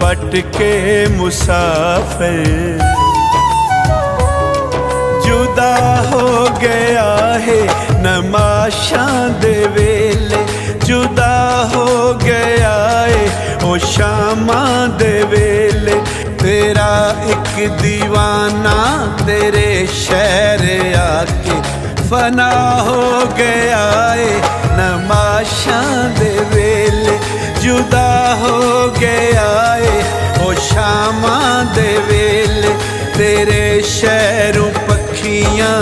पट के मुसाफिर जुदा हो गया है नमाशां दे वेले, जुदा हो गया है ओ शामां दे वेले। तेरा एक दीवाना तेरे शहर आके फना हो गया है नमाशां दे वेले, जुदा हो गया है ओ शामां दे वेले। तेरे शहरों पखियां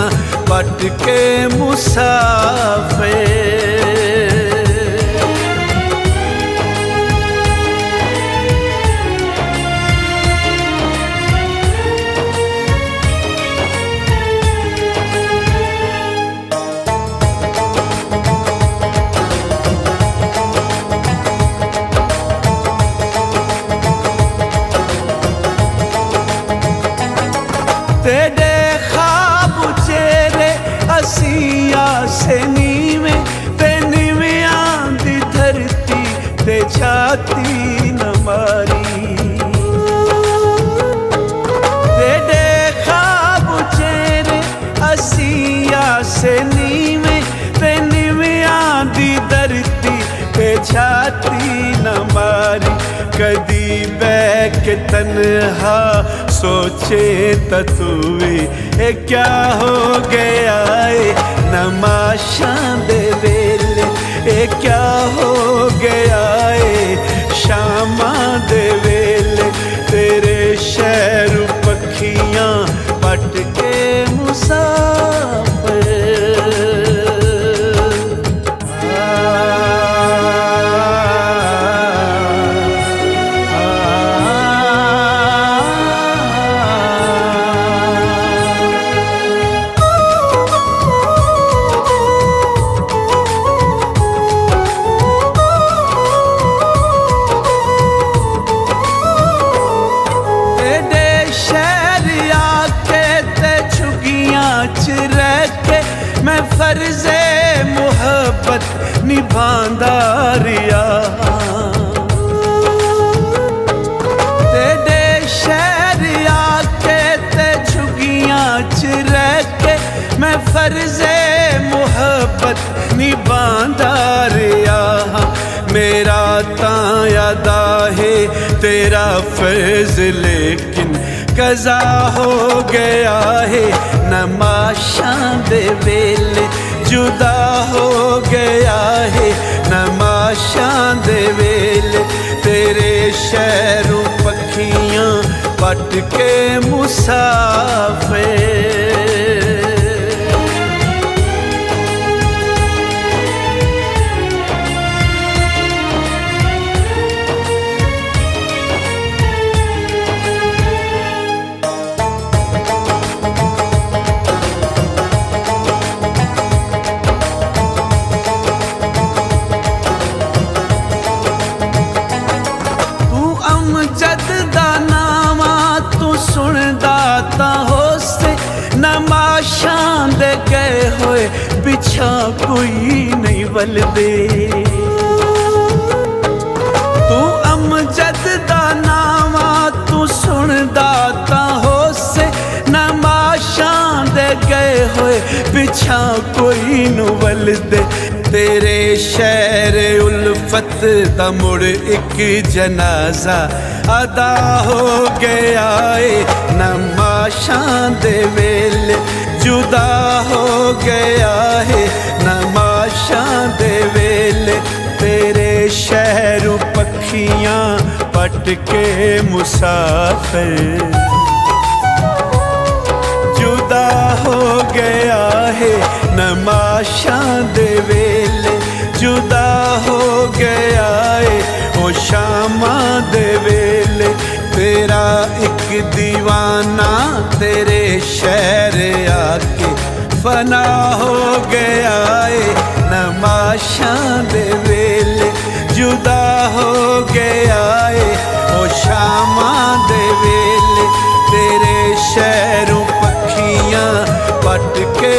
पट के मुसाफिर। तेरे ख्वाब चेहरे असिया से नीवे ते नीवियां दी धरती ते छाती न मारी। तेरे ख्वाब चेहरे असिया से नीवे ते नीवियां दी धरती ते छाती न मारी। कदी बैठ के तन्हा सोचे ततुए ये क्या हो गया है नमाशां दे वेले, ये क्या हो गया है शामां दे वेले। तेरे शहर पखियां पट के मुसाफिर। मैं फर्ज़े मुहब्बत निभांदा रिया, तेरे शहर आके ते झुगियां च रह के मैं फर्ज़े मुहब्बत निभांदा रिया। मेरा तां यादा है तेरा फर्ज लेकिन कज़ा हो गया है नमाशां दे वेले, जुदा हो गया है नमाशां दे वेले। तेरे शहरों पखियां पट के मुसाफिर। अमजद दा नामा तू सुनदा तां होसे नमाशां दे गए होए पिछा कोई नहीं वलदे। तू अमजद दा नामा तू सुनदा तां होसे नमाशां दे गए होए पिछा कोई न वलदे। तेरे शहर उल्फत दा मुड़ एक जनाजा अदा हो गया है नमाशां दे वेले, जुदा हो गया है नमाशां दे वेले। तेरे शहर पखियां पट के मुसाफिर जुदा हो गया है नमाशां दे वेले, जुदा हो गया है ओ शामां दे वेले। तेरा एक दीवाना तेरे शहर आके फना हो गया है नमाशां दे वेले, जुदा हो गया है ओ शामां दे वेले। तेरे शहरों पखियां पट के